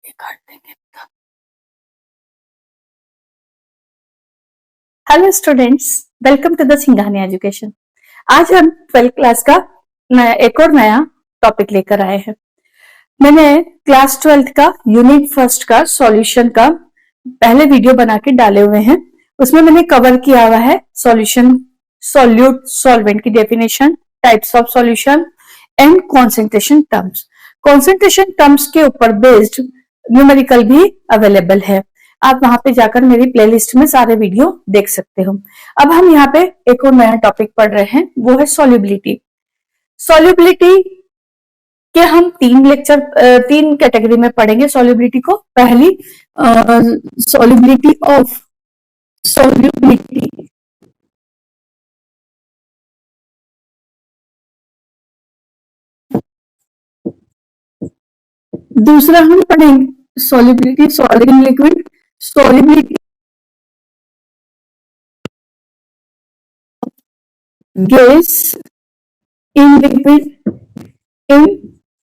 ये काट देंगे। Hello students, welcome to the Singhani education. आज हम 12th क्लास का एक और नया टॉपिक लेकर आए हैं। मैंने क्लास 12th का यूनिट फर्स्ट का सॉल्यूशन का पहले वीडियो बना के डाले हुए हैं। उसमें मैंने कवर किया हुआ है सॉल्यूशन, सॉल्यूट, सॉल्वेंट की definition, types of solution and concentration terms. Concentration terms के ऊपर बेस्ड न्यूमेरिकल भी अवेलेबल है। आप वहां पे जाकर मेरी प्लेलिस्ट में सारे वीडियो देख सकते हो। अब हम यहाँ पे एक और नया टॉपिक पढ़ रहे हैं, वो है सॉल्युबिलिटी। सॉल्युबिलिटी के हम तीन कैटेगरी में पढ़ेंगे सॉल्युबिलिटी को। पहली सॉल्युबिलिटी ऑफ सॉल्युबिलिटी, दूसरा हम पढ़ेंगे solubility solid in liquid, solubility gas in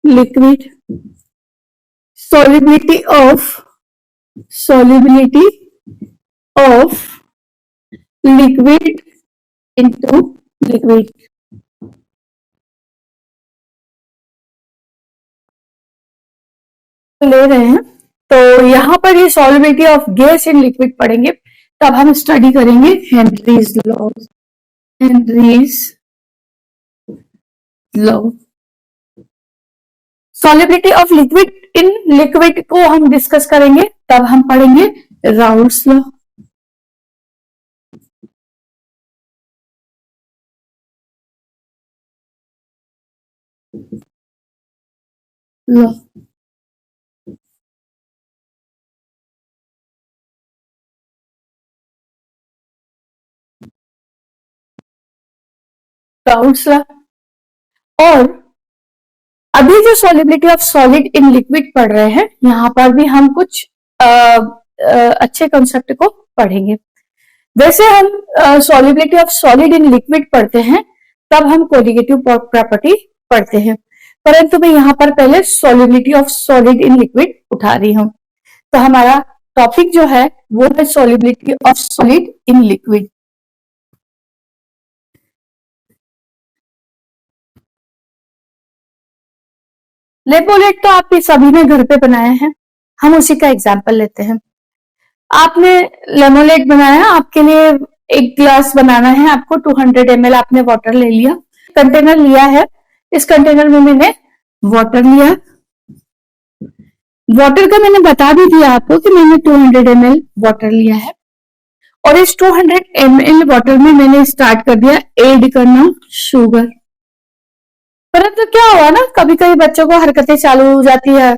liquid, solubility of liquid into liquid। ले रहे हैं तो यहां पर ये solubility of gas in liquid पढ़ेंगे, तब हम स्टडी करेंगे Henry's law. Solubility of liquid in liquid को हम डिस्कस करेंगे, तब हम पढ़ेंगे राउल्ट्स लॉ। Raoult's law. और अभी जो solubility of solid in liquid पढ़ रहे हैं, यहाँ पर भी हम कुछ अच्छे कंसेप्ट को पढ़ेंगे। वैसे हम solubility of solid in liquid पढ़ते हैं, तब हम कोलिगेटिव प्रॉपर्टी पढ़ते हैं, परंतु मैं यहाँ पर पहले solubility of solid in liquid उठा रही हूँ। तो हमारा टॉपिक जो है वो है solubility of solid in liquid. लेपोलेट तो आप सभी ने घर पे बनाए हैं, हम उसी का एग्जाम्पल लेते हैं। आपने लेमोलेट बनाया, आपके लिए एक ग्लास बनाना है, आपको 200 ml आपने वाटर ले लिया, कंटेनर लिया है। इस कंटेनर में मैंने वाटर लिया। वाटर का मैंने बता भी दिया आपको कि मैंने 200 ml वाटर लिया है, और इस 200 ml वाटर में मैंने स्टार्ट कर दिया ऐड करना शुगर। परंतु क्या हुआ ना, कभी कभी बच्चों को हरकतें चालू हो जाती है,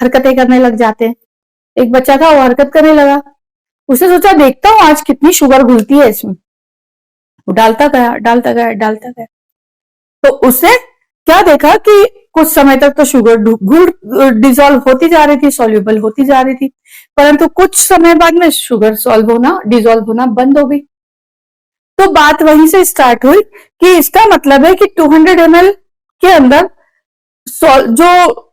हरकतें करने लग जाते हैं। एक बच्चा था, वो हरकत करने लगा, उसने सोचा देखता हूं आज कितनी शुगर घुलती है इसमें। वो डालता गया। तो उसने क्या देखा कि कुछ समय तक तो शुगर डिजोल्व होती जा रही थी, सॉल्युबल होती जा रही थी, परंतु कुछ समय बाद में शुगर डिजोल्व होना बंद हो गई। तो बात वहीं से स्टार्ट हुई कि इसका मतलब है कि 200 ml के अंदर जो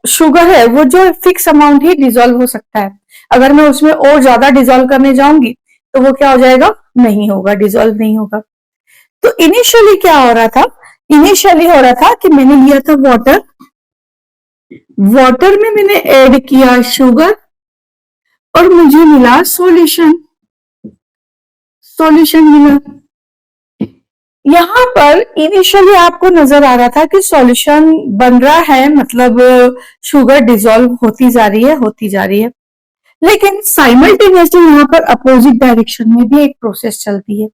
शुगर है वो जो फिक्स अमाउंट ही डिजोल्व हो सकता है। अगर मैं उसमें और ज्यादा डिजोल्व करने जाऊंगी तो वो क्या हो जाएगा, नहीं होगा, डिजोल्व नहीं होगा। तो इनिशियली क्या हो रहा था, इनिशियली हो रहा था कि मैंने लिया था वाटर, वाटर में मैंने ऐड किया शुगर और मुझे मिला सॉल्यूशन मिला। यहां पर इनिशियली आपको नजर आ रहा था कि सॉल्यूशन बन रहा है, मतलब शुगर डिजोल्व होती जा रही है, लेकिन साइमल्टेनियसली यहाँ पर अपोजिट डायरेक्शन में भी एक प्रोसेस चलती है।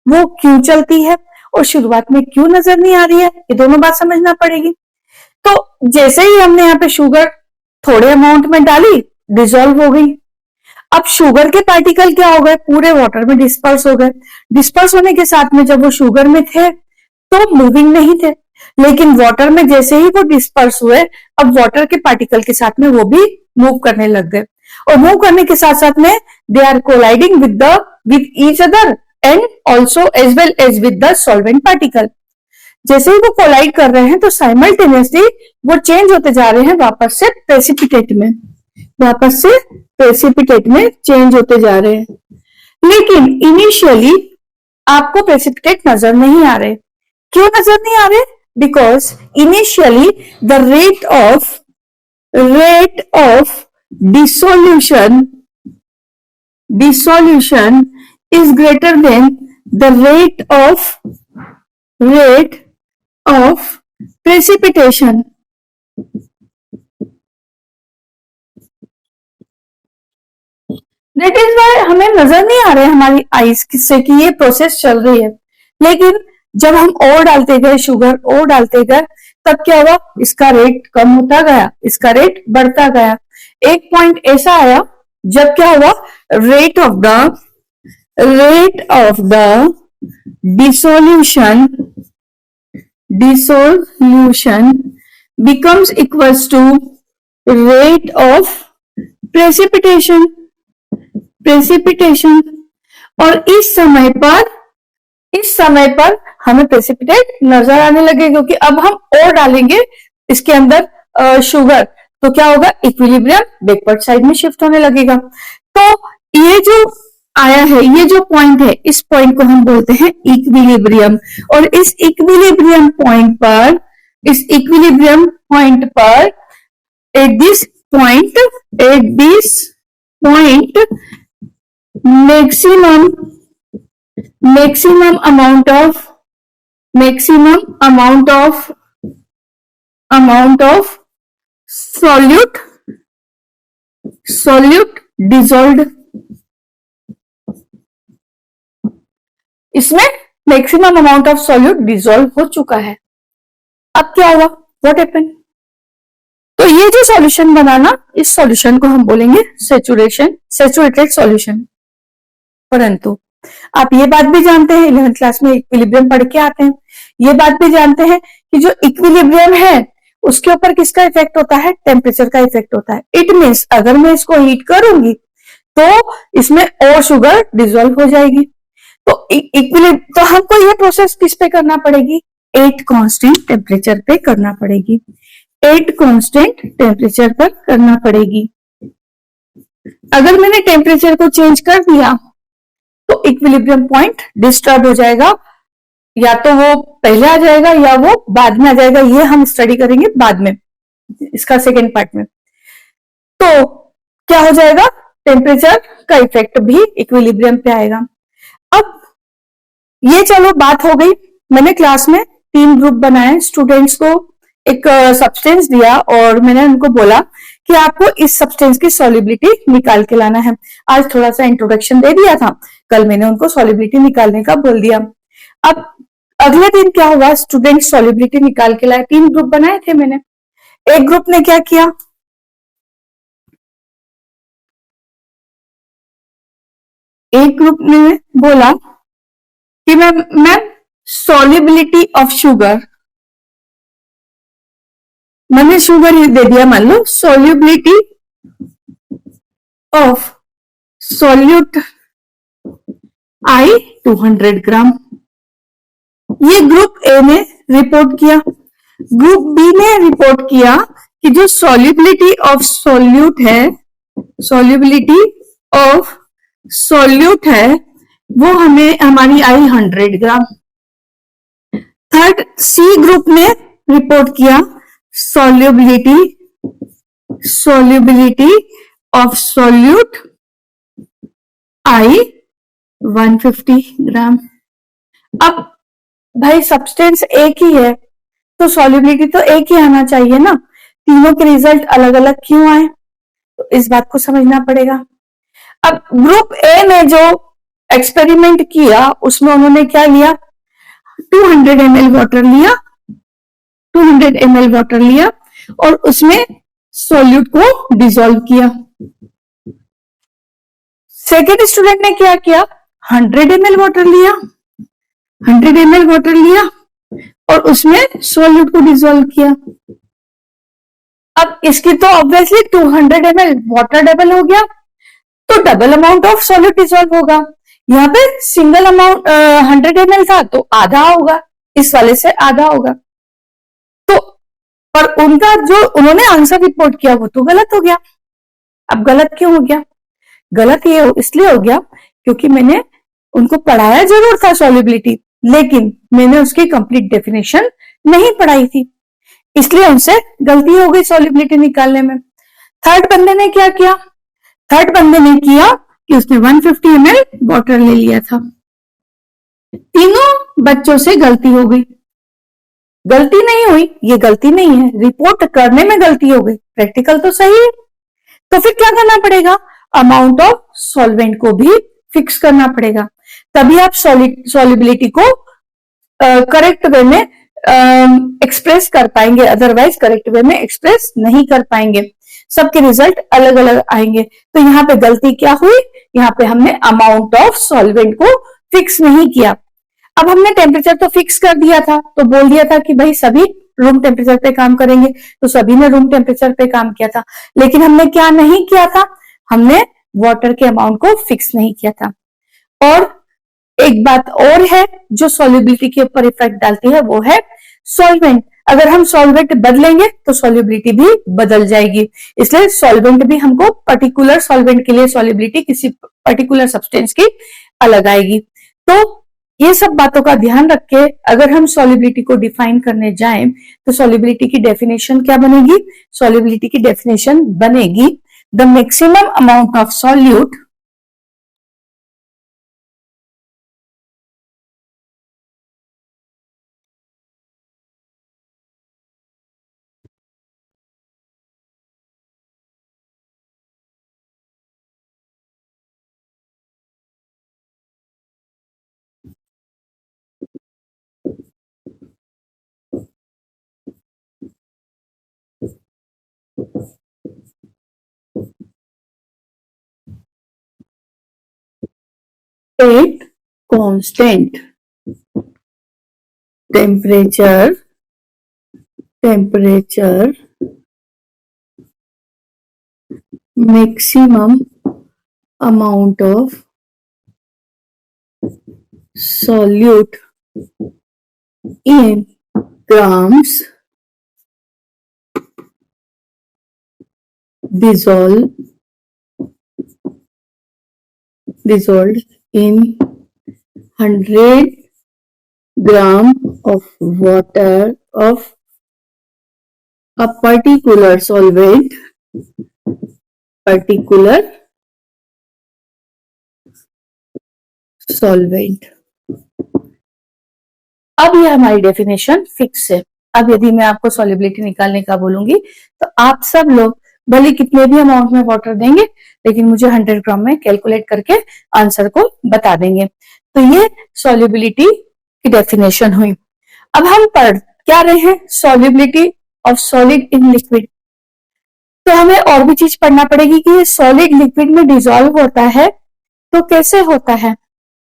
वो क्यों चलती है और शुरुआत में क्यों नजर नहीं आ रही है, ये दोनों बात समझना पड़ेगी। तो जैसे ही हमने यहाँ पे शुगर थोड़े अमाउंट में डाली, डिजोल्व हो गई। अब शुगर के पार्टिकल क्या हो गए, पूरे वाटर में डिस्पर्स हो गए। डिस्पर्स होने के साथ में जब वो शुगर में थे तो मूविंग नहीं थे, लेकिन वाटर में जैसे ही वो डिस्पर्स हुए, अब वाटर के पार्टिकल के साथ में वो भी मूव करने लग गए, और मूव करने के साथ साथ में they are colliding with each other and also as well as with the solvent particle. जैसे ही वो कोलाइड कर रहे हैं तो साइमल्टेनियसली वो चेंज होते जा रहे हैं वापस से प्रेसिपिटेट में। वापस से प्रेसिपिटेट में चेंज होते जा रहे हैं। लेकिन इनिशियली आपको प्रेसिपिटेट नजर नहीं आ रहे। क्यों नजर नहीं आ रहे? Because initially the rate of dissolution is greater than the rate of precipitation. That is why हमें नजर नहीं आ रहा है हमारी आइस से कि ये प्रोसेस चल रही है। लेकिन जब हम और डालते गए, शुगर और डालते गए, तब क्या हुआ? इसका रेट कम होता गया, इसका रेट बढ़ता गया। एक पॉइंट ऐसा आया जब क्या हुआ? Rate of the dissolution becomes equals to rate of precipitation। और इस समय पर हमें प्रेसिपिटेट नजर आने लगे, क्योंकि अब हम और डालेंगे इसके अंदर शुगर, तो क्या होगा? इक्विलिब्रियम बैकवर्ड साइड में शिफ्ट होने लगेगा। तो ये जो आया है, ये जो पॉइंट है, इस पॉइंट को हम बोलते हैं इक्विलिब्रियम। और इस इक्विलिब्रियम पॉइंट पर at this point maximum amount of solute dissolved, इसमें maximum amount of solute dissolve हो चुका है। अब क्या हुआ? What happened? तो ये जो सॉल्यूशन बनाना, इस सॉल्यूशन को हम बोलेंगे सैचुरेटेड सॉल्यूशन। परंतु आप ये बात भी जानते हैं, 11th क्लास में इक्विलिब्रियम पढ़ के आते हैं, ये बात भी जानते हैं कि जो इक्विलिब्रियम है उसके ऊपर किसका इफेक्ट होता है? टेम्परेचर का इफेक्ट होता है। इट मीन्स अगर मैं इसको हीट करूंगी तो इसमें और शुगर डिसॉल्व हो जाएगी। तो हमको ये प्रोसेस किस पे करना पड़ेगी? 8 कांस्टेंट टेम्परेचर पे करना पड़ेगी। 8 कांस्टेंट टेम्परेचर पर करना पड़ेगी। अगर मैंने टेम्परेचर को चेंज कर दिया तो इक्विलिब्रियम पॉइंट डिस्टर्ब हो जाएगा, या तो वो पहले आ जाएगा या वो बाद में आ जाएगा। ये हम स्टडी करेंगे बाद में, इसका सेकेंड पार्ट में। तो क्या हो जाएगा? टेम्परेचर का इफेक्ट भी इक्विलिब्रियम पे आएगा। अब ये चलो बात हो गई। मैंने क्लास में 3 ग्रुप बनाए, स्टूडेंट्स को एक सब्सटेंस दिया और मैंने उनको बोला कि आपको इस सब्सटेंस की सॉल्युबिलिटी निकाल के लाना है। आज थोड़ा सा इंट्रोडक्शन दे दिया था, कल मैंने उनको सॉल्युबिलिटी निकालने का बोल दिया। अब अगले दिन क्या हुआ? स्टूडेंट सॉल्युबिलिटी निकाल के लाए। 3 ग्रुप बनाए थे मैंने। एक ग्रुप ने क्या किया? एक ग्रुप ने बोला कि मैम सॉल्युबिलिटी ऑफ शुगर, मैंने शुगर ही दे दिया, मान लो सॉल्युबिलिटी ऑफ सॉल्यूट आई 200 ग्राम। ये ग्रुप ए ने रिपोर्ट किया। ग्रुप बी ने रिपोर्ट किया कि जो सॉल्युबिलिटी ऑफ सॉल्यूट है वो हमें हमारी आई 100 ग्राम। थर्ड सी ग्रुप ने रिपोर्ट किया सॉल्युबिलिटी ऑफ सॉल्यूट आई 150 ग्राम। अब भाई सब्सटेंस एक ही है तो सॉल्युबिलिटी तो एक ही आना चाहिए ना, तीनों के रिजल्ट अलग अलग क्यों आए? तो इस बात को समझना पड़ेगा। अब ग्रुप ए ने जो एक्सपेरिमेंट किया उसमें उन्होंने क्या लिया? 200 ml वाटर लिया और उसमें सॉल्यूट को डिसॉल्व किया। सेकेंड स्टूडेंट ने क्या किया? 100 ml वाटर लिया और उसमें सॉल्यूट को डिसॉल्व किया। अब इसकी तो ऑब्वियसली 200 ml वाटर डबल हो गया, तो double amount of solute dissolve होगा। यहाँ पे सिंगल अमाउंट 100 ml था तो आधा होगा, इस वाले से आधा होगा। तो पर उनका जो उन्होंने आंसर रिपोर्ट किया वो तो गलत हो गया। अब गलत क्यों हो गया? गलत ये इसलिए हो गया क्योंकि मैंने उनको पढ़ाया जरूर था सॉल्युबिलिटी, लेकिन मैंने उसकी कंप्लीट डेफिनेशन नहीं पढ़ाई थी, इसलिए उनसे गलती हो गई सॉल्युबिलिटी निकालने में। थर्ड बंदे ने क्या किया? थर्ड बंदे ने किया कि उसने 150 ml वाटर ले लिया था। तीनों बच्चों से गलती हो गई। गलती नहीं हुई, ये गलती नहीं है, रिपोर्ट करने में गलती हो गई, प्रैक्टिकल तो सही है। तो फिर क्या करना पड़ेगा? अमाउंट ऑफ सॉल्वेंट को भी फिक्स करना पड़ेगा, तभी आप सॉल्युबिलिटी को करेक्ट वे में एक्सप्रेस कर पाएंगे, अदरवाइज करेक्ट वे में एक्सप्रेस नहीं कर पाएंगे, सबके रिजल्ट अलग अलग आएंगे। तो यहाँ पे गलती क्या हुई? यहाँ पे हमने अमाउंट ऑफ सॉल्वेंट को फिक्स नहीं किया। अब हमने टेम्परेचर तो फिक्स कर दिया था, तो बोल दिया था कि भाई सभी रूम टेम्परेचर पे काम करेंगे, तो सभी ने रूम टेम्परेचर पे काम किया था, लेकिन हमने क्या नहीं किया था? हमने वाटर के अमाउंट को फिक्स नहीं किया था। और एक बात और है जो सॉल्युबिलिटी के ऊपर इफेक्ट डालती है, वो है सॉल्वेंट। अगर हम सॉल्वेंट बदलेंगे तो सॉल्युबिलिटी भी बदल जाएगी, इसलिए सॉल्वेंट भी हमको पर्टिकुलर सॉल्वेंट के लिए सॉल्युबिलिटी किसी पर्टिकुलर सब्सटेंस की अलग आएगी। तो ये सब बातों का ध्यान रख के अगर हम सॉल्युबिलिटी को डिफाइन करने जाएं तो सॉल्युबिलिटी की डेफिनेशन क्या बनेगी? सॉल्युबिलिटी की डेफिनेशन बनेगी the maximum amount of solute at constant temperature maximum amount of solute in grams dissolved in 100 gram of water of a particular solvent, अब ये हमारी डेफिनेशन फिक्स है। अब यदि मैं आपको सॉल्युबिलिटी निकालने का बोलूंगी तो आप सब लोग भले कितने भी अमाउंट में वाटर देंगे, लेकिन मुझे 100 ग्राम में कैलकुलेट करके आंसर को बता देंगे। तो ये सॉल्युबिलिटी की डेफिनेशन हुई। अब हम पढ़ क्या रहे हैं? Solubility of solid in liquid. तो हमें और भी चीज पढ़ना पड़ेगी कि ये सॉलिड लिक्विड में डिसॉल्व होता है तो कैसे होता है।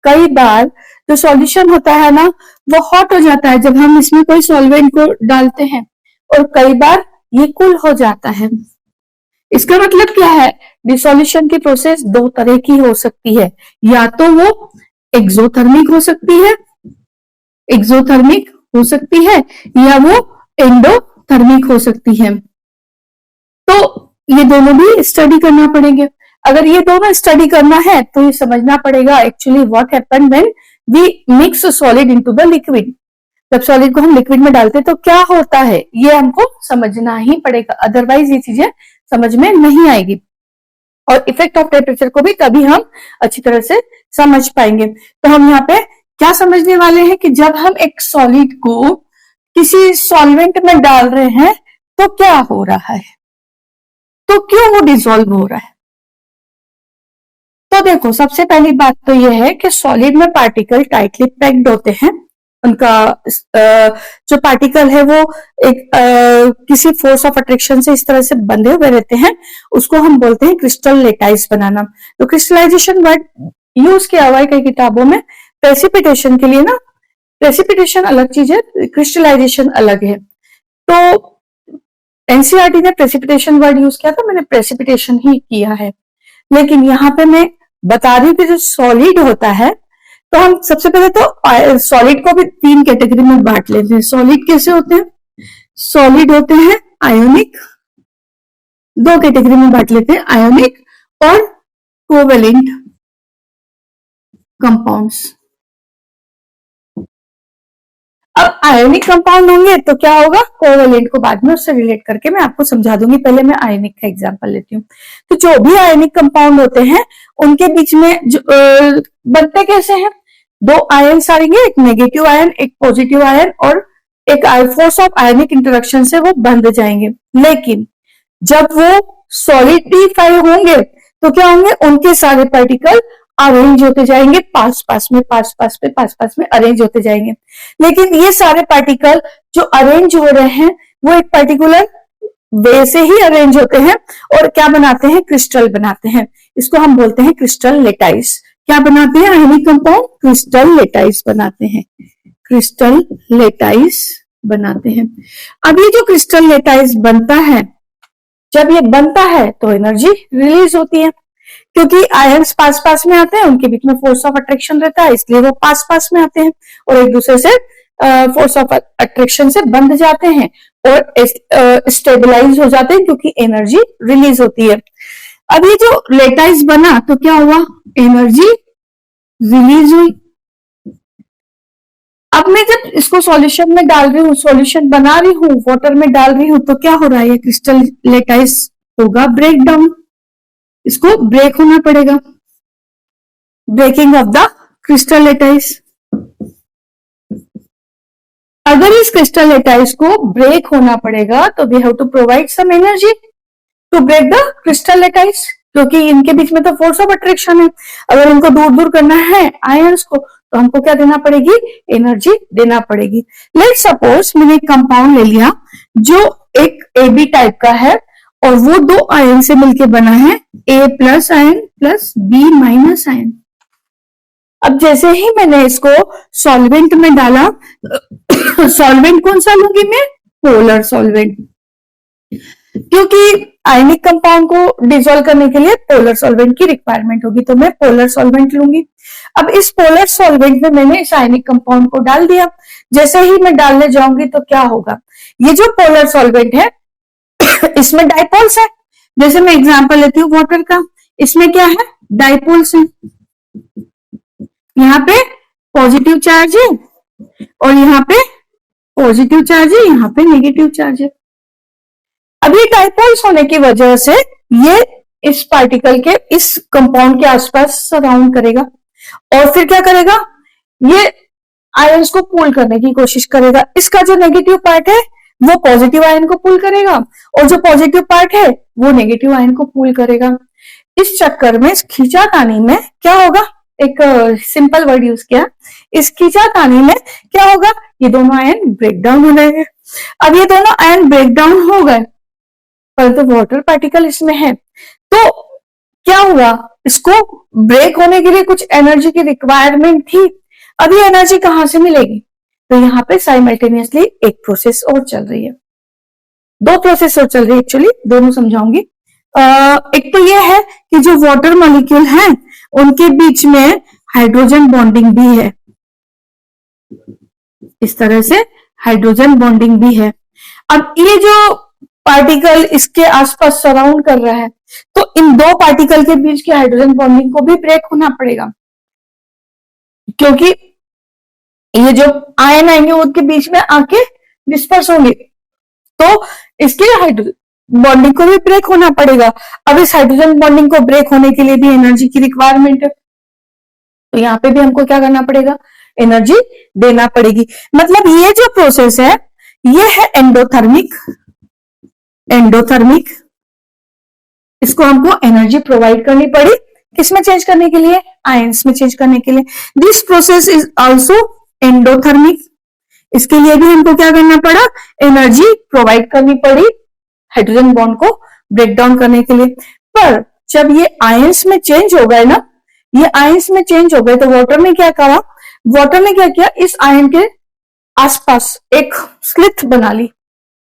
कई बार जो सॉल्यूशन होता है ना, वो हॉट हो जाता है जब हम इसमें कोई सॉल्वेंट को डालते हैं, और कई बार ये कूल हो जाता है। इसका मतलब क्या है? डिसोल्यूशन की प्रोसेस दो तरह की हो सकती है, या तो वो एक्सोथर्मिक हो सकती है, या वो एंडोथर्मिक हो सकती है। तो ये दोनों भी स्टडी करना पड़ेंगे। अगर ये दोनों स्टडी करना है तो ये समझना पड़ेगा actually what happen when we mix solid into the liquid. जब सॉलिड को हम लिक्विड में डालते तो क्या होता है, ये हमको समझना ही पड़ेगा, अदरवाइज ये चीजें समझ में नहीं आएगी। और इफेक्ट ऑफ टेम्परेचर को भी तभी हम अच्छी तरह से समझ पाएंगे। तो हम यहाँ पे क्या समझने वाले हैं कि जब हम एक सॉलिड को किसी सॉल्वेंट में डाल रहे हैं तो क्या हो रहा है, तो क्यों वो डिसॉल्व हो रहा है। तो देखो, सबसे पहली बात तो यह है कि सॉलिड में पार्टिकल टाइटली पैक्ड होते हैं। उनका जो पार्टिकल है वो एक किसी फोर्स ऑफ अट्रैक्शन से इस तरह से बंधे हुए रहते हैं, उसको हम बोलते हैं क्रिस्टल लेटाइज बनाना। तो क्रिस्टलाइजेशन वर्ड यूज किया हुआ है कई किताबों में प्रेसिपिटेशन के लिए ना। प्रेसिपिटेशन अलग चीज है, क्रिस्टलाइजेशन अलग है। तो एनसीईआरटी ने प्रेसिपिटेशन वर्ड यूज किया था, मैंने प्रेसिपिटेशन ही किया है। लेकिन यहाँ पे मैं बता रही हूँ कि जो सॉलिड होता है, तो हम सबसे पहले तो सॉलिड को भी तीन कैटेगरी में बांट लेते हैं। सॉलिड कैसे होते हैं? सॉलिड होते हैं आयोनिक, दो कैटेगरी में बांट लेते हैं, आयोनिक और कोवेलेंट कंपाउंड्स। अब आयोनिक कंपाउंड होंगे तो क्या होगा, कोवेलेंट को बाद में उससे रिलेट करके मैं आपको समझा दूंगी, पहले मैं आयोनिक का एग्जांपल लेती हूँ। तो जो भी आयोनिक कंपाउंड होते हैं उनके बीच में बनते कैसे हैं, दो आयन्स आएंगे, एक नेगेटिव आयन एक पॉजिटिव आयन, और एक फोर्स ऑफ आयोनिक इंटरेक्शन से वो बंध जाएंगे। लेकिन जब वो सॉलिडिफाई होंगे तो क्या होंगे, उनके सारे पार्टिकल अरेंज होते जाएंगे, पास पास में अरेंज होते जाएंगे। लेकिन ये सारे पार्टिकल जो अरेंज हो रहे हैं वो एक पर्टिकुलर वे से ही अरेंज होते हैं और क्या बनाते हैं, क्रिस्टल बनाते हैं। इसको हम बोलते हैं क्रिस्टल लेटाइस। क्या बनाते हैं आयोनिक कंपाउंड, क्रिस्टल लेटाइस बनाते हैं, क्रिस्टल लेटाइस बनाते हैं। अब ये जो क्रिस्टल लेटाइस बनता है, जब ये बनता है तो एनर्जी रिलीज होती है, क्योंकि आयंस पास पास में आते हैं, उनके बीच में फोर्स ऑफ अट्रैक्शन रहता है, इसलिए वो पास पास में आते हैं और एक दूसरे से फोर्स ऑफ अट्रैक्शन से बंध जाते हैं और स्टेबलाइज हो जाते हैं, क्योंकि एनर्जी रिलीज होती है। अब ये जो लेटाइस बना तो क्या हुआ, एनर्जी रिलीज हुई। अब मैं जब इसको सॉल्यूशन में डाल रही हूँ, सॉल्यूशन बना रही हूँ, वाटर में डाल रही हूँ, तो क्या हो रहा है, ये क्रिस्टल लेटाइस होगा ब्रेक डाउन, इसको ब्रेक होना पड़ेगा, breaking of the crystal lattice. अगर इस क्रिस्टल लेटाइस को ब्रेक होना पड़ेगा तो we have to provide some energy to break the crystal lattice, क्योंकि इनके बीच में तो फोर्स ऑफ अट्रैक्शन है। अगर इनको दूर दूर करना है आयंस को तो हमको क्या देना पड़ेगी, एनर्जी देना पड़ेगी। लेट सपोज मैंने एक कंपाउंड ले लिया जो एक AB टाइप का है और वो दो आयन से मिलकर बना है A+ ion plus B- ion. अब जैसे ही मैंने इसको सॉल्वेंट में डाला, सॉल्वेंट कौन सा लूंगी मैं, पोलर सॉल्वेंट, क्योंकि आयनिक कंपाउंड को डिसॉल्व करने के लिए पोलर सॉल्वेंट की रिक्वायरमेंट होगी, तो मैं पोलर सॉल्वेंट लूंगी। अब इस पोलर सॉल्वेंट में मैंने इस आयनिक कंपाउंड को डाल दिया। जैसे ही मैं डालने जाऊंगी तो क्या होगा, ये जो पोलर सॉल्वेंट है इसमें डाइपोल्स है। जैसे मैं एग्जांपल लेती हूँ वाटर का, इसमें क्या है, डाइपोल्स है। यहाँ पे पॉजिटिव चार्ज है और यहाँ पे पॉजिटिव चार्ज है, यहाँ पे नेगेटिव चार्ज है। अब ये डाइपोल्स होने की वजह से ये इस पार्टिकल के, इस कंपाउंड के आसपास सराउंड करेगा और फिर क्या करेगा, ये आयंस को पुल करने की कोशिश करेगा। इसका जो नेगेटिव पार्ट है वो पॉजिटिव आयन को पुल करेगा और जो पॉजिटिव पार्ट है वो नेगेटिव आयन को पुल करेगा। इस चक्कर में, इस खींचातानी में क्या होगा, एक सिंपल वर्ड यूज किया, इस खींचातानी में क्या होगा, ये दोनों आयन ब्रेक डाउन हो जाएंगे। अब ये दोनों आयन ब्रेक डाउन हो गए परंतु तो वाटर पार्टिकल इसमें है, तो क्या हुआ, इसको ब्रेक होने के लिए कुछ एनर्जी की रिक्वायरमेंट थी। अब ये एनर्जी कहां से मिलेगी, तो यहाँ पे साइमल्टेनियसली एक प्रोसेस और चल रही है, दो प्रोसेस और चल रही है, एक्चुअली दोनों समझाऊंगी। एक तो ये है कि जो वाटर मॉलिक्यूल है उनके बीच में हाइड्रोजन बॉन्डिंग भी है, इस तरह से हाइड्रोजन बॉन्डिंग भी है। अब ये जो पार्टिकल इसके आसपास सराउंड कर रहा है, तो इन दो पार्टिकल के बीच की हाइड्रोजन बॉन्डिंग को भी ब्रेक होना पड़ेगा, क्योंकि ये जो आयन आएंगे उनके बीच में आके डिस्पर्स होंगे, तो इसके हाइड्रोजन बॉन्डिंग को भी ब्रेक होना पड़ेगा। अब इस हाइड्रोजन बॉन्डिंग को ब्रेक होने के लिए भी एनर्जी की रिक्वायरमेंट है, तो यहाँ पे भी हमको क्या करना पड़ेगा, एनर्जी देना पड़ेगी। मतलब ये जो प्रोसेस है ये है एंडोथर्मिक, एंडोथर्मिक, इसको हमको एनर्जी प्रोवाइड करनी पड़ी, किसमें चेंज करने के लिए, आयंस में चेंज करने के लिए। This process is also endothermic, इसके लिए भी हमको क्या करना पड़ा, एनर्जी प्रोवाइड करनी पड़ी हाइड्रोजन बॉन्ड को ब्रेक डाउन करने के लिए। पर जब ये आयंस में चेंज हो गए ना, ये आयंस में चेंज हो गए, तो वाटर ने क्या करा, वाटर ने क्या किया, इस आयन के आसपास एक स्लिट बना ली,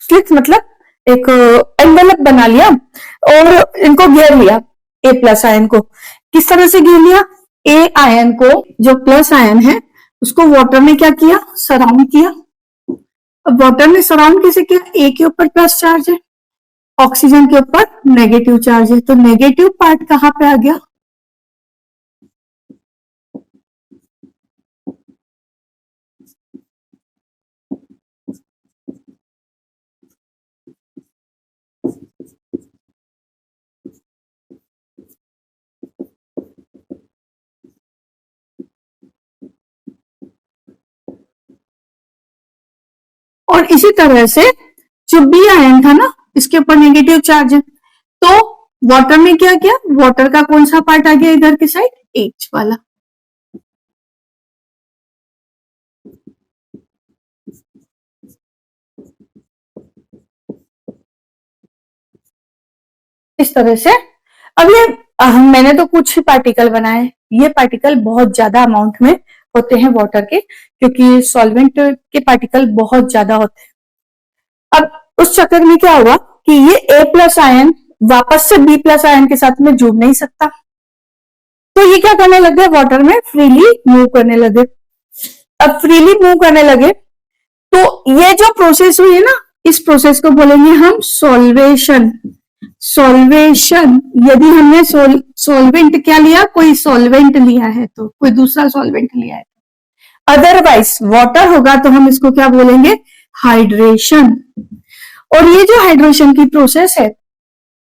स्लिट मतलब एक एनवेलप बना लिया और इनको घेर लिया, A+ आयन को। किस तरह से घेर लिया, A आयन को, जो प्लस आयन है उसको वाटर ने क्या किया, सराउंड किया। अब वाटर ने सराउंड कैसे किया, A के ऊपर प्लस चार्ज है ऑक्सीजन के ऊपर नेगेटिव चार्ज है, तो नेगेटिव पार्ट कहां पे आ गया? और इसी तरह से जो बी आयन था ना, इसके ऊपर नेगेटिव चार्ज है, तो वाटर में क्या किया? वाटर का कौन सा पार्ट आ गया इधर की साइड? एच वाला। इस तरह से अब ये मैंने तो कुछ पार्टिकल बनाए, ये पार्टिकल बहुत ज्यादा अमाउंट में होते हैं वाटर के, क्योंकि सॉल्वेंट के पार्टिकल बहुत ज्यादा होते हैं। अब उस चक्कर में क्या होगा कि ये ए प्लस आयन वापस से बी प्लस आयन के साथ में जुड़ नहीं सकता, तो ये क्या करने लगे? वाटर में फ्रीली मूव करने लगे। अब फ्रीली मूव करने लगे तो ये जो प्रोसेस हुई है ना, इस प्रोसेस को बोलेंगे हम सॉल्वेशन। सॉल्वेशन, यदि हमने सॉल्वेंट क्या लिया? कोई सॉल्वेंट लिया है, तो कोई दूसरा सॉल्वेंट लिया है, अदरवाइज वाटर होगा तो हम इसको क्या बोलेंगे? हाइड्रेशन। और ये जो हाइड्रेशन की प्रोसेस है,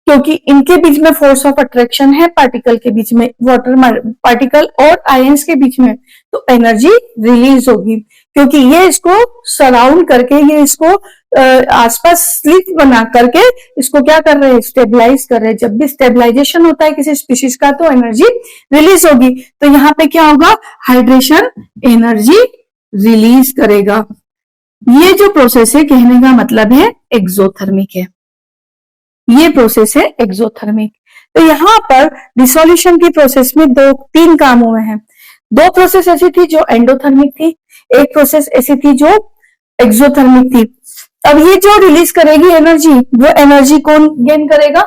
क्योंकि इनके बीच में फोर्स ऑफ अट्रैक्शन है, पार्टिकल के बीच में, वाटर पार्टिकल और आयंस के बीच में, तो एनर्जी रिलीज होगी, क्योंकि ये इसको सराउंड करके, ये इसको आसपास स्लिट बना करके इसको क्या कर रहे हैं? स्टेबलाइज कर रहे हैं। जब भी स्टेबलाइजेशन होता है किसी स्पीशीज का, तो एनर्जी रिलीज होगी। तो यहाँ पे क्या होगा? हाइड्रेशन एनर्जी रिलीज करेगा। ये जो प्रोसेस है, कहने का मतलब है एक्सोथर्मिक है। ये प्रोसेस है एक्सोथर्मिक। तो यहां पर डिसोल्यूशन की प्रोसेस में दो तीन काम हुए हैं। दो प्रोसेस ऐसी थी जो एंडोथर्मिक थी, एक प्रोसेस ऐसी थी जो एक्सोथर्मिक थी। अब ये जो रिलीज करेगी एनर्जी, वो एनर्जी कौन गेन करेगा?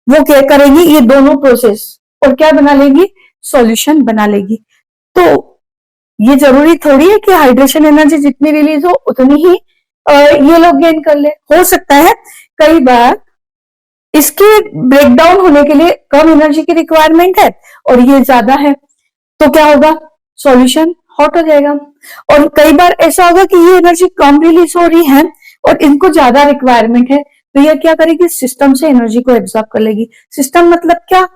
वो क्या करेगी? ये दोनों प्रोसेस, और क्या बना लेगी? सॉल्यूशन बना लेगी। तो ये जरूरी थोड़ी है कि हाइड्रेशन एनर्जी जितनी रिलीज हो उतनी ही ये लोग गेन कर ले। हो सकता है कई बार इसके ब्रेकडाउन होने के लिए कम एनर्जी की रिक्वायरमेंट है और ये ज्यादा है, तो क्या होगा? सॉल्यूशन हॉट हो जाएगा। और कई बार ऐसा होगा कि ये एनर्जी कम रिलीज हो रही है और इनको ज्यादा रिक्वायरमेंट है, तो ये क्या करेगी? सिस्टम से एनर्जी को एब्जॉर्ब कर लेगी। सिस्टम मतलब क्या?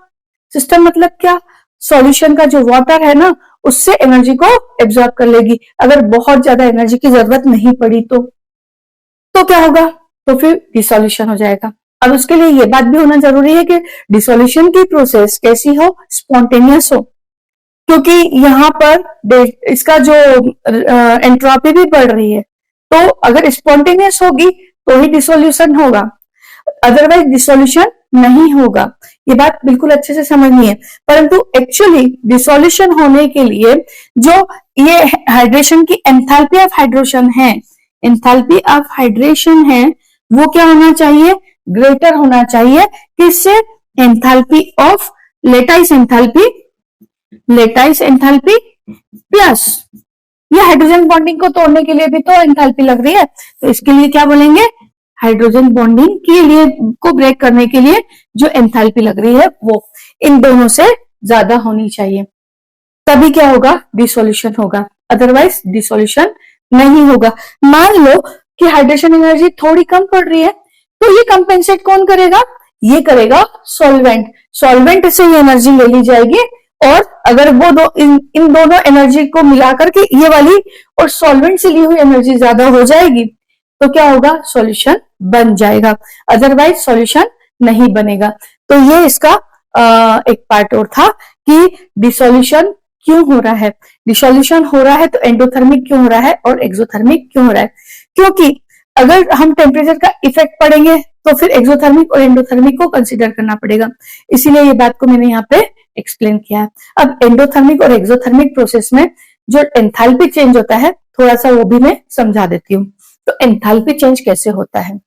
सिस्टम मतलब क्या? सॉल्यूशन का जो वाटर है ना, उससे एनर्जी को एब्जॉर्ब कर लेगी। अगर बहुत ज्यादा एनर्जी की जरूरत नहीं पड़ी तो क्या होगा? तो फिर डिसोल्यूशन हो जाएगा। अब उसके लिए ये बात भी होना जरूरी है कि डिसोल्यूशन की प्रोसेस कैसी हो? स्पॉन्टेनियस हो, क्योंकि यहाँ पर इसका जो एंट्रोपी भी बढ़ रही है, तो अगर स्पॉन्टेनियस होगी तो ही डिसोल्यूशन होगा, अदरवाइज डिसोल्यूशन नहीं होगा। ये बात बिल्कुल अच्छे से समझनी है। परंतु एक्चुअली डिसोल्यूशन होने के लिए जो ये हाइड्रेशन की एंथैल्पी ऑफ हाइड्रेशन है, एंथैल्पी ऑफ हाइड्रेशन है, वो क्या होना चाहिए? ग्रेटर होना चाहिए। किससे? Enthalpy of lattice enthalpy, lattice enthalpy plus, ये हाइड्रोजन बॉन्डिंग को तोड़ने के लिए भी तो एंथैल्पी लग रही है, तो इसके लिए क्या बोलेंगे? हाइड्रोजन बॉन्डिंग के लिए को ब्रेक करने के लिए जो एंथैल्पी लग रही है, वो इन दोनों से ज्यादा होनी चाहिए, तभी क्या होगा? डिसोल्यूशन होगा, अदरवाइज डिसोल्यूशन नहीं होगा। मान लो कि हाइड्रेशन एनर्जी थोड़ी कम पड़ रही है, तो ये कंपेंसेट कौन करेगा? ये करेगा सॉल्वेंट। सॉल्वेंट से ये एनर्जी ले ली जाएगी, और अगर वो इन दोनों एनर्जी को मिलाकर के ये वाली और सॉल्वेंट से ली हुई एनर्जी ज्यादा हो जाएगी, तो क्या होगा? सॉल्यूशन बन जाएगा, अदरवाइज सॉल्यूशन नहीं बनेगा। तो ये इसका एक पार्ट और था कि डिसोल्यूशन क्यों हो रहा है। डिसोल्यूशन हो रहा है तो एंडोथर्मिक क्यों हो रहा है और एक्सोथर्मिक क्यों हो रहा है? क्योंकि अगर हम टेम्परेचर का इफेक्ट पड़ेंगे तो फिर एक्सोथर्मिक और एंडोथर्मिक को कंसिडर करना पड़ेगा, इसीलिए ये बात को मैंने यहाँ पे एक्सप्लेन किया है। अब एंडोथर्मिक और एक्सोथर्मिक प्रोसेस में जो एंथैल्पी चेंज होता है, थोड़ा सा वो भी मैं समझा देती हूँ। तो एंथैल्पी चेंज कैसे होता है?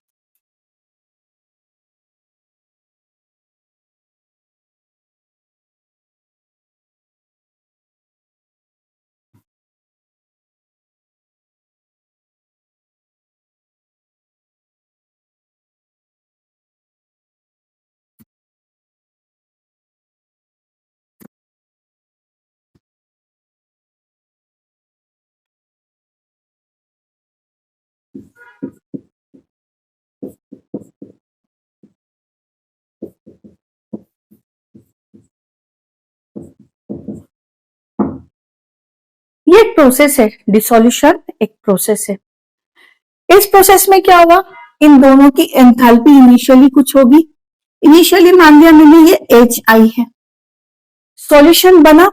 ये एक प्रोसेस है, डिसोल्यूशन एक प्रोसेस है। इस प्रोसेस में क्या हुआ, इन दोनों की एंथैल्पी इनिशियली कुछ होगी, इनिशियली मान लिया मैंने ये HI है, सॉल्यूशन बना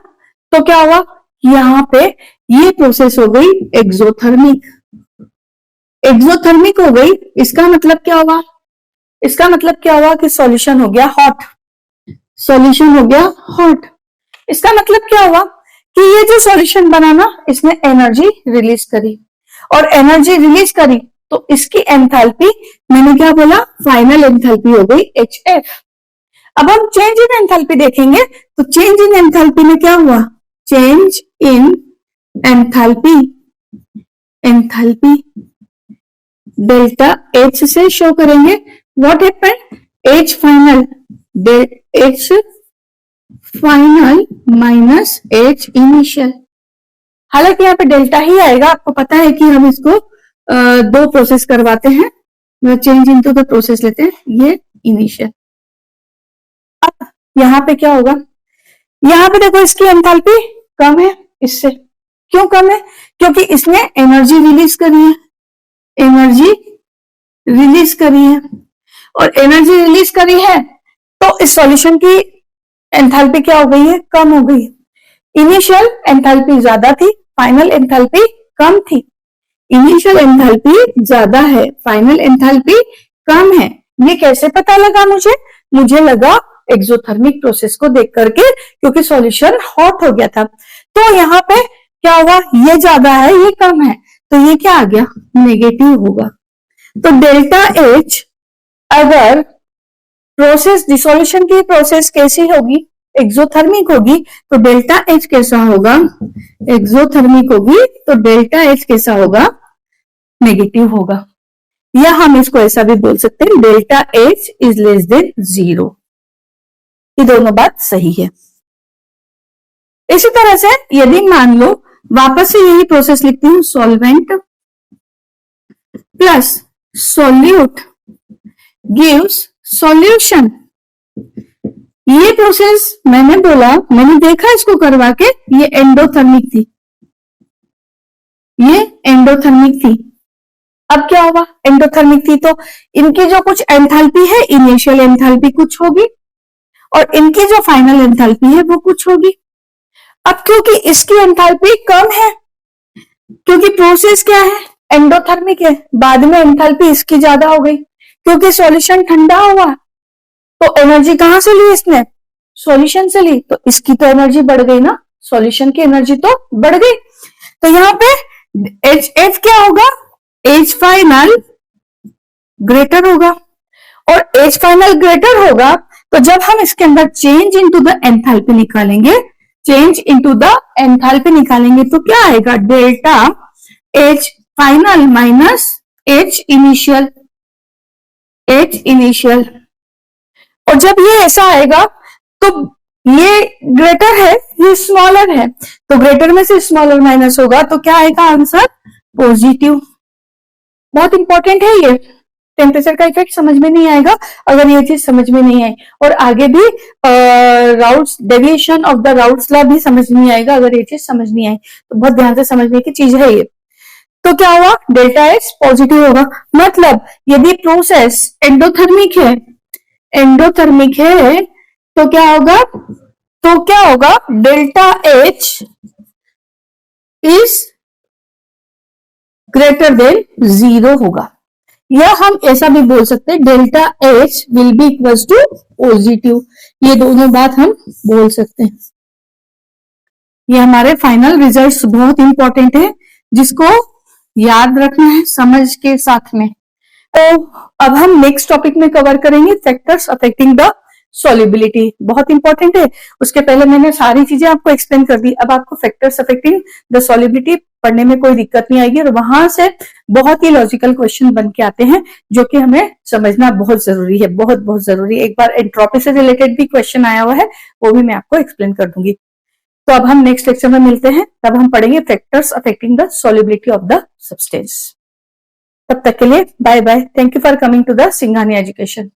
तो क्या हुआ, यहां पे ये प्रोसेस हो गई एक्सोथर्मिक, एक्सोथर्मिक हो गई। इसका मतलब क्या हुआ, इसका मतलब क्या हुआ कि सॉल्यूशन हो गया हॉट, सॉल्यूशन हो गया हॉट। इसका मतलब क्या हुआ कि ये जो सॉल्यूशन बना ना, इसने एनर्जी रिलीज करी, और एनर्जी रिलीज करी तो इसकी एंथैल्पी, मैंने क्या बोला, फाइनल एंथैल्पी हो गई HF। अब हम चेंज इन एंथैल्पी देखेंगे, तो चेंज इन एंथैल्पी में क्या हुआ, change in enthalpy, enthalpy delta H से शो करेंगे। What happened, H final, H final minus H initial. हालांकि यहाँ पे डेल्टा ही आएगा, आपको पता है कि हम इसको दो प्रोसेस करवाते हैं, चेंज इनटू द प्रोसेस लेते हैं, ये इनिशियल। अब यहाँ पे क्या होगा, यहाँ पे देखो इसकी एंथैल्पी कम है इससे, क्यों कम है, क्योंकि इसने एनर्जी रिलीज करी है, एनर्जी रिलीज करी है, और एनर्जी रिलीज करी है तो इस सॉल्यूशन की एंथैल्पी क्या हो गई है, कम हो गई है। इनिशियल एंथैल्पी ज्यादा थी, फाइनल एंथैल्पी कम थी। इनिशियल एंथैल्पी ज्यादा है, फाइनल एंथैल्पी कम है। ये कैसे पता लगा मुझे लगा एक्सोथर्मिक प्रोसेस को देख करके, क्योंकि सॉल्यूशन हॉट हो गया था। तो यहाँ पे क्या हुआ, ये ज्यादा है ये कम है, तो ये क्या आ गया, नेगेटिव होगा। तो डेल्टा H अगर प्रोसेस, डिसोल्यूशन की प्रोसेस कैसी होगी, एक्सोथर्मिक होगी, तो डेल्टा H कैसा होगा, एक्सोथर्मिक होगी तो डेल्टा H कैसा होगा, नेगेटिव होगा। या हम इसको ऐसा भी बोल सकते हैं, delta H is less than 0। ये दोनों बात सही है। इसी तरह से यदि मान लो, वापस से यही प्रोसेस लिखती हूं, solvent plus solute gives solution. ये प्रोसेस मैंने बोला, मैंने देखा इसको करवा के, ये एंडोथर्मिक थी, ये एंडोथर्मिक थी। अब क्या होगा, एंडोथर्मिक थी तो इनकी जो कुछ एंथैल्पी है, इनिशियल एंथैल्पी कुछ होगी, और इनकी जो फाइनल एंथैल्पी है वो कुछ होगी। अब क्योंकि इसकी एंथैल्पी कम है, क्योंकि प्रोसेस क्या है, एंडोथर्मिक है, बाद में एंथैल्पी इसकी ज्यादा हो गई, क्योंकि सॉल्यूशन ठंडा हुआ तो एनर्जी कहां से ली इसने, सॉल्यूशन से ली, तो इसकी तो एनर्जी बढ़ गई ना, सॉल्यूशन की एनर्जी तो बढ़ गई। तो यहाँ पे HF क्या होगा, H फाइनल ग्रेटर होगा, और H फाइनल ग्रेटर होगा तो जब हम इसके अंदर चेंज इनटू द एंथैल्पी निकालेंगे, चेंज इनटू द एंथैल्पी निकालेंगे तो क्या आएगा, delta H final minus H initial, H initial. और जब ये ऐसा आएगा तो ये ग्रेटर है, ये स्मॉलर है, तो ग्रेटर में से स्मॉलर माइनस होगा तो क्या आएगा आंसर, पॉजिटिव। बहुत इंपॉर्टेंट है ये, टेम्परेचर का इफेक्ट समझ में नहीं आएगा अगर ये चीज समझ में नहीं आई, और आगे भी routes, deviation of the routes law भी समझ नहीं आएगा अगर ये चीज समझ नहीं आई। तो बहुत ध्यान से समझने की चीज है ये। तो क्या हुआ, डेल्टा H पॉजिटिव होगा, मतलब यदि प्रोसेस एंडोथर्मिक है, एंडोथर्मिक है तो क्या होगा, तो क्या होगा, delta H is greater than 0 होगा। या हम ऐसा भी बोल सकते हैं, delta H will be equals to positive. ये दोनों बात हम बोल सकते हैं। ये हमारे फाइनल रिजल्ट्स बहुत इंपॉर्टेंट है, जिसको याद रखना है समझ के साथ में। तो अब हम नेक्स्ट टॉपिक में कवर करेंगे फैक्टर्स अफेक्टिंग द सॉल्युबिलिटी, बहुत इंपॉर्टेंट है। उसके पहले मैंने सारी चीजें आपको एक्सप्लेन कर दी, अब आपको फैक्टर्स अफेक्टिंग द सॉल्युबिलिटी पढ़ने में कोई दिक्कत नहीं आएगी, और वहां से बहुत ही लॉजिकल क्वेश्चन बन के आते हैं जो कि हमें समझना बहुत जरूरी है, बहुत बहुत जरूरी है। एक बार एंट्रोपी से रिलेटेड भी क्वेश्चन आया हुआ है, वो भी मैं आपको एक्सप्लेन कर दूंगी। तो अब हम नेक्स्ट लेक्चर में मिलते हैं, तब हम पढ़ेंगे factors affecting the solubility of the substance. तब तक के लिए bye bye, thank you for coming to the Singhania education.